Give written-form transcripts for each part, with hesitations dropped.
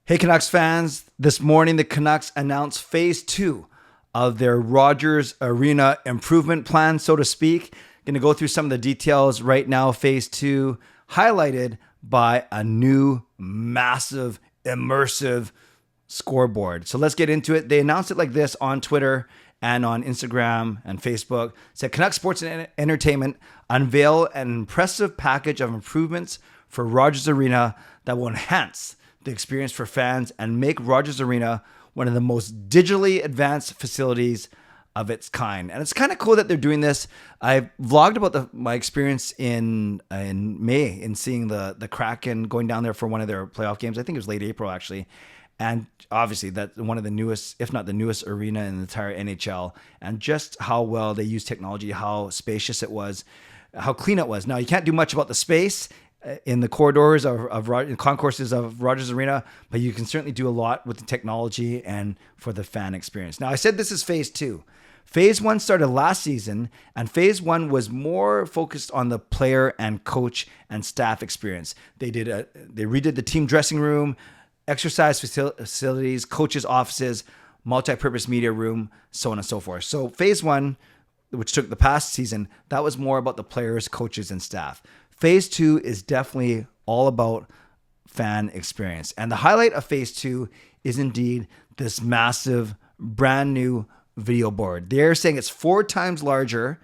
Hey Canucks fans, this morning the Canucks announced phase 2 of their Rogers Arena improvement plan, so to speak. Going to go through some of the details right now. Phase 2 highlighted by a new massive immersive scoreboard. So let's get into it. They announced it like this on Twitter and on Instagram and Facebook. It said Canucks Sports and Entertainment unveil an impressive package of improvements for Rogers Arena that will enhance the experience for fans and make Rogers Arena one of the most digitally advanced facilities of its kind. And it's kind of cool that they're doing this. I vlogged about my experience in May in seeing the Kraken going down there for one of their playoff games. I think it was late April actually. And obviously that's one of the newest, if not the newest arena in the entire NHL, and just how well they use technology, how spacious it was, how clean it was. Now you can't do much about the space in the corridors of concourses of Rogers Arena, but you can certainly do a lot with the technology and for the fan experience. Now, I said this is phase 2. Phase 1 started last season, and phase 1 was more focused on the player and coach and staff experience. They redid the team dressing room, exercise facilities, coaches' offices, multi-purpose media room, so on and so forth. So phase 1, which took the past season, that was more about the players, coaches, and staff. Phase 2 is definitely all about fan experience. And the highlight of phase 2 is indeed this massive, brand new video board. They're saying it's 4 times larger,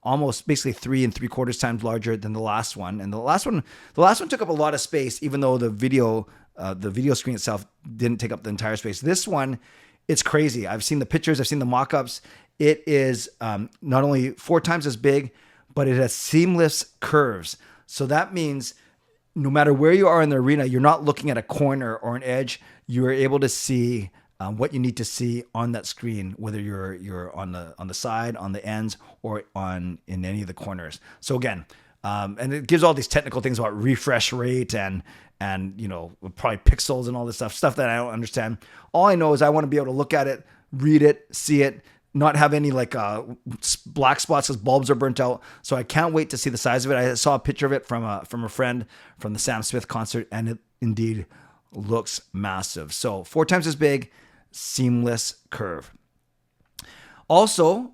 almost basically 3 3/4 times larger than the last one. And the last one took up a lot of space, even though the video screen itself didn't take up the entire space. This one, it's crazy. I've seen the pictures, I've seen the mock-ups. It is not only 4 times as big, but it has seamless curves. So that means no matter where you are in the arena, you're not looking at a corner or an edge. You are able to see what you need to see on that screen, whether you're on the side, on the ends, or in any of the corners. So again, and it gives all these technical things about refresh rate and probably pixels and all this stuff that I don't understand. All I know is I want to be able to look at it, read it, see it, not have any black spots as bulbs are burnt out. So I can't wait to see the size of it. I saw a picture of it from a friend from the Sam Smith concert, and it indeed looks massive. So 4 times as big, seamless curve. Also,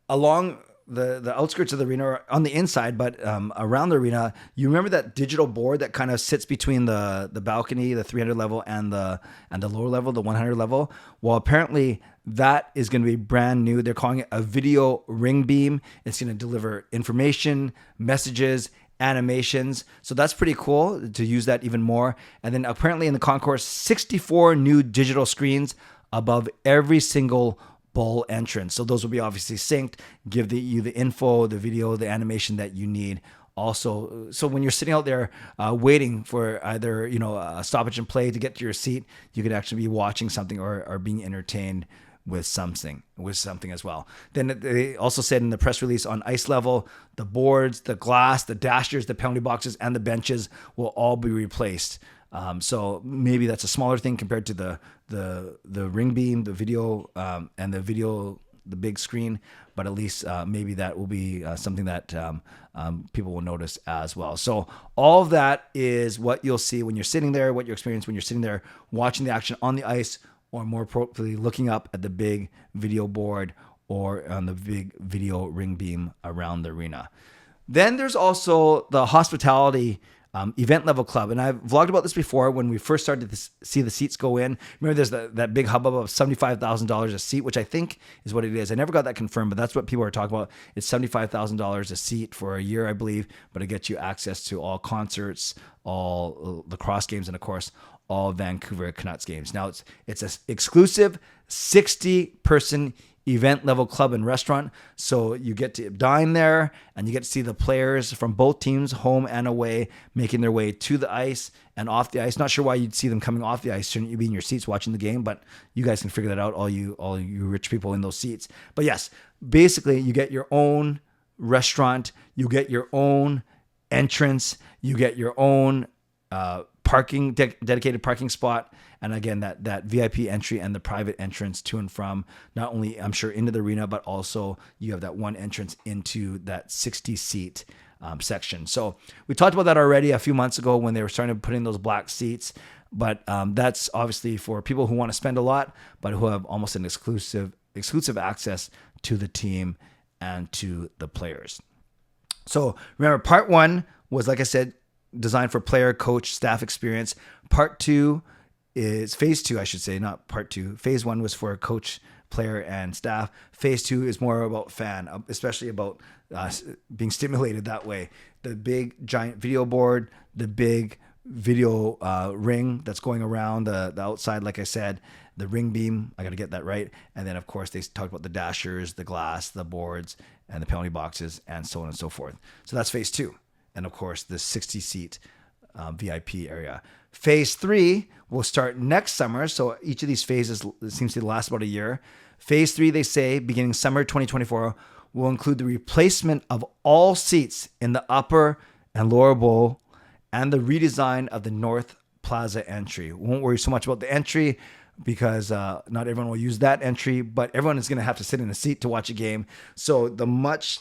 along the outskirts of the arena, or on the inside, but around the arena, you remember that digital board that kind of sits between the balcony, the 300 level, and the lower level, the 100 level? Well, apparently that is going to be brand new. They're calling it a video ring beam. It's going to deliver information, messages, animations. So that's pretty cool to use that even more. And then apparently in the concourse, 64 new digital screens above every single bowl entrance. So those will be obviously synced, give you the info, the video, the animation that you need. Also, so when you're sitting out there waiting for either a stoppage and play to get to your seat, you could actually be watching something or being entertained with something as well. Then they also said in the press release, on ice level, the boards, the glass, the dashers, the penalty boxes, and the benches will all be replaced. So maybe that's a smaller thing compared to the ring beam, the video, and the big screen, but at least maybe that will be something that people will notice as well. So all of that is what you'll see when you're sitting there, what you experience when you're sitting there watching the action on the ice, or more appropriately looking up at the big video board or on the big video ring beam around the arena. Then there's also the hospitality event level club. And I've vlogged about this before when we first started to see the seats go in. Remember there's that big hubbub of $75,000 a seat, which I think is what it is. I never got that confirmed, but that's what people are talking about. It's $75,000 a seat for a year, I believe, but it gets you access to all concerts, all lacrosse games, and of course, all Vancouver Canucks games. Now it's an exclusive 60-person event level club and restaurant. So you get to dine there and you get to see the players from both teams, home and away, making their way to the ice and off the ice. Not sure why you'd see them coming off the ice. Shouldn't you be in your seats watching the game? But you guys can figure that out, all you rich people in those seats. But yes, basically you get your own restaurant, you get your own entrance, you get your own parking, dedicated parking spot. And again, that VIP entry and the private entrance to and from, not only, I'm sure, into the arena, but also you have that one entrance into that 60-seat section. So we talked about that already a few months ago when they were starting to put in those black seats. But that's obviously for people who want to spend a lot, but who have almost an exclusive access to the team and to the players. So remember, part 1 was, like I said, designed for player, coach, staff experience. Part 2 is phase 2, I should say, not part 2. Phase 1 was for coach, player, and staff. Phase 2 is more about fan, especially about being stimulated that way. The big giant video board, the big video ring that's going around the outside, like I said, the ring beam, I got to get that right. And then, of course, they talked about the dashers, the glass, the boards, and the penalty boxes, and so on and so forth. So that's phase 2. And, of course, the 60-seat VIP area. Phase 3 will start next summer. So each of these phases seems to last about a year. Phase 3, they say, beginning summer 2024, will include the replacement of all seats in the upper and lower bowl and the redesign of the North Plaza entry. We won't worry so much about the entry because not everyone will use that entry, but everyone is going to have to sit in a seat to watch a game. So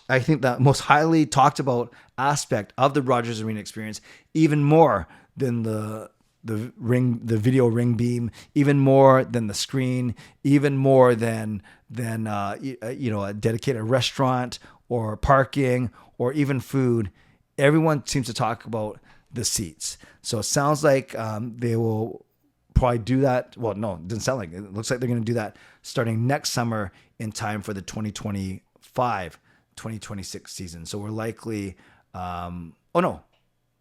I think the most highly talked about aspect of the Rogers Arena experience, even more than the video ring beam, even more than the screen, even more than a dedicated restaurant or parking or even food. Everyone seems to talk about the seats. So it sounds like they will probably do that. Well, no, it doesn't sound like it. It looks like they're going to do that starting next summer in time for the 2025-2026 season. So we're likely, no,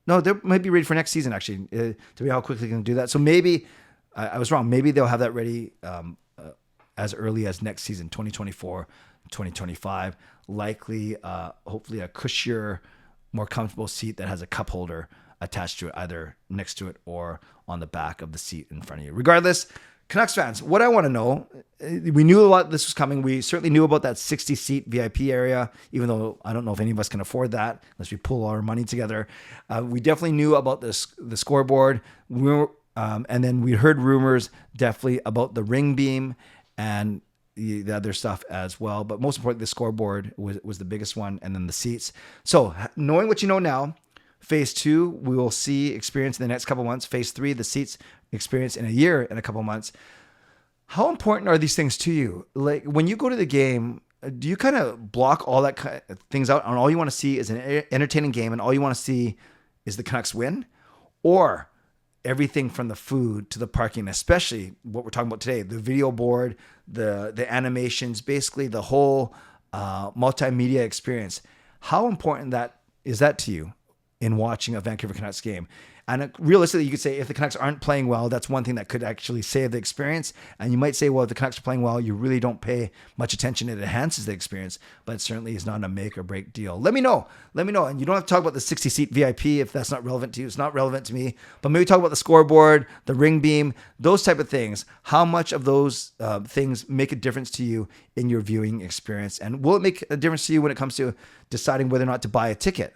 they might be ready for next season, actually, to be how quickly they can do that. So maybe, I was wrong. Maybe they'll have that ready as early as next season, 2024, 2025. Likely, hopefully a cushier, more comfortable seat that has a cup holder attached to it, either next to it or on the back of the seat in front of you. Regardless, Canucks fans, what I want to know, we knew a lot this was coming. We certainly knew about that 60-seat VIP area, even though I don't know if any of us can afford that unless we pull our money together. We definitely knew about the scoreboard. And then we heard rumors definitely about the ring beam and the other stuff as well. But most importantly, the scoreboard was the biggest one, and then the seats. So knowing what you know now, phase 2, we will see experience in the next couple months. Phase 3, the seats experience in a year and a couple months. How important are these things to you? Like when you go to the game, do you kind of block all that kind of things out and all you want to see is an entertaining game and all you want to see is the Canucks win? Or everything from the food to the parking, especially what we're talking about today, the video board, the animations, basically the whole multimedia experience. How important is that to you in watching a Vancouver Canucks game? And realistically, you could say if the Canucks aren't playing well, that's one thing that could actually save the experience. And you might say, well, if the Canucks are playing well, you really don't pay much attention. It enhances the experience, but it certainly is not a make or break deal. Let me know. And you don't have to talk about the 60-seat VIP if that's not relevant to you. It's not relevant to me. But maybe talk about the scoreboard, the ring beam, those type of things. How much of those things make a difference to you in your viewing experience? And will it make a difference to you when it comes to deciding whether or not to buy a ticket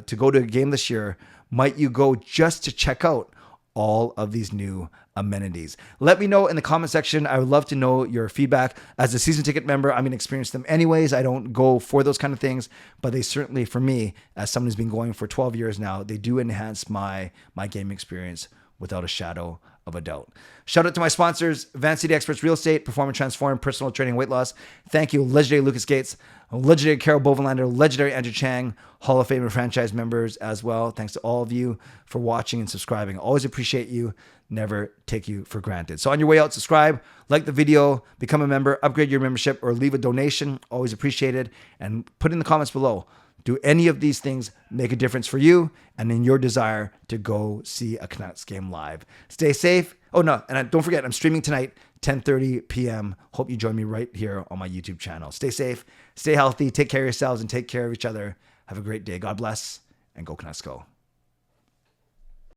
to go to a game this year? Might you go just to check out all of these new amenities? Let me know in the comment section. I would love to know your feedback. As a season ticket member, I'm going to experience them anyways. I don't go for those kind of things, but they certainly, for me, as someone who's been going for 12 years now, they do enhance my game experience without a shadow of a doubt. Shout out to my sponsors, Van City Experts Real Estate, Perform and Transform, Personal Training, Weight Loss. Thank you, legendary Lucas Gates, legendary Carol Bovenlander, legendary Andrew Chang, Hall of Fame and franchise members as well. Thanks to all of you for watching and subscribing. Always appreciate you. Never take you for granted. So on your way out, subscribe, like the video, become a member, upgrade your membership, or leave a donation. Always appreciated. And put in the comments below, do any of these things make a difference for you and in your desire to go see a Canucks game live? Stay safe. Oh, no. And don't forget, I'm streaming tonight, 10:30 p.m. Hope you join me right here on my YouTube channel. Stay safe, stay healthy, take care of yourselves, and take care of each other. Have a great day. God bless, and go Canucks go.